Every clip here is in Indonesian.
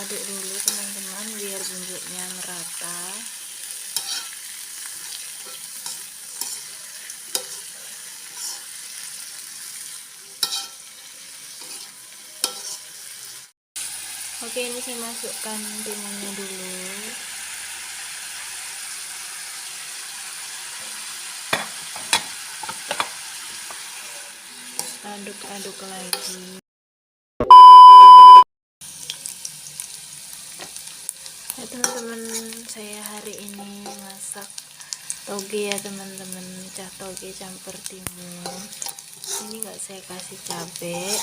aduk-aduk dulu teman-teman biar bumbuknya merata. Oke, ini saya masukkan timunnya dulu. Aduk-aduk lagi. Ya teman-teman, saya hari ini masak toge ya teman-teman, toge campur timun. Ini nggak saya kasih cabai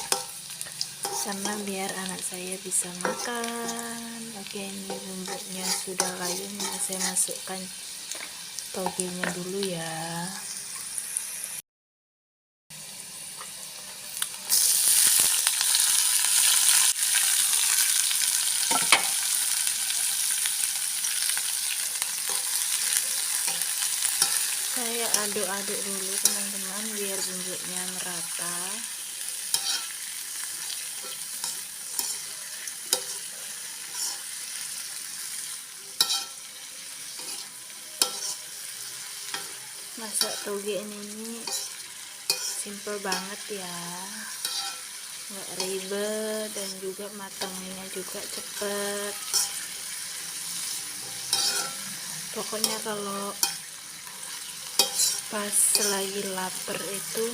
karena biar anak saya bisa makan. Oke, ini bumbunya sudah layu, saya masukkan togenya dulu ya. Saya aduk-aduk dulu teman-teman biar bumbunya merata. Masak toge ini simple banget ya, nggak ribet dan juga matangnya juga cepet. Pokoknya kalau pas lagi lapar itu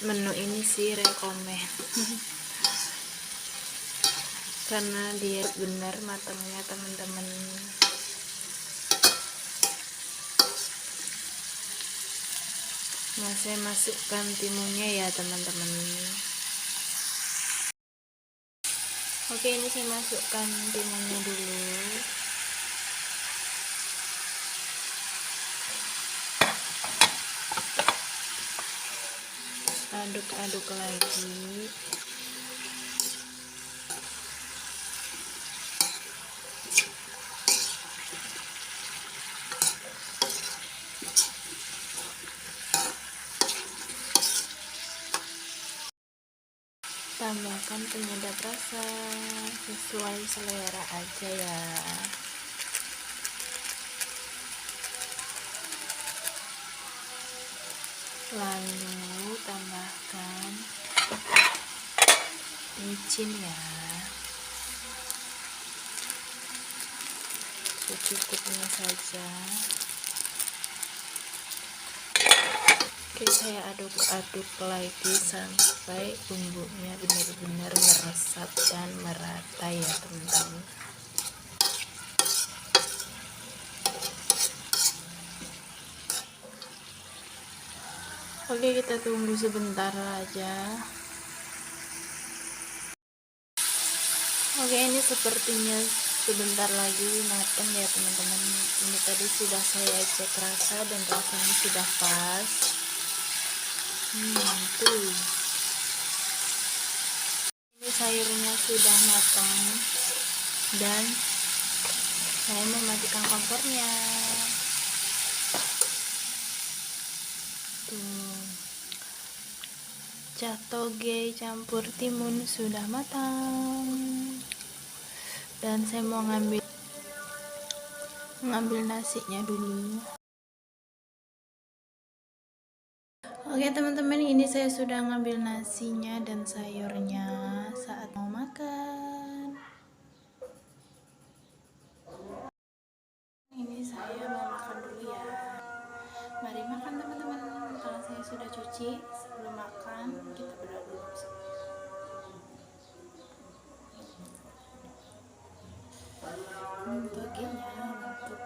menu ini sih rekomen karena dia benar matangnya teman-teman. Nah, saya masukkan timunnya ya teman-teman. Oke, ini saya masukkan timunnya dulu. Aduk-aduk lagi. Tambahkan penyedap rasa sesuai selera aja ya. Lalu tambahkan micin ya, secukupnya saja. Oke, saya aduk-aduk lagi sampai bumbunya benar-benar meresap dan merata ya teman-teman. Oke, kita tunggu sebentar aja. Oke, ini sepertinya sebentar lagi matang ya teman-teman. Ini tadi sudah saya cek rasa dan rasanya sudah pas. Tuh. Ini sayurnya sudah matang dan saya mematikan kompornya. Tuh. Toge campur timun sudah matang. Dan saya mau ngambil nasinya dulu. Oke teman-teman, ini saya sudah ngambil nasinya dan sayurnya saat mau makan. Ini saya mau makan dulu ya. Mari makan teman-teman. Tangan saya sudah cuci. Sebelum makan kita berdoa dulu. Togenya mantap.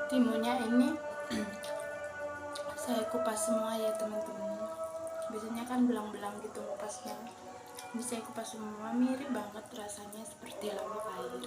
timunnya ini saya kupas semua ya teman-teman. Biasanya kan belang-belang gitu ngupasnya, ini saya kupas semua. Mirip banget rasanya seperti lauk air.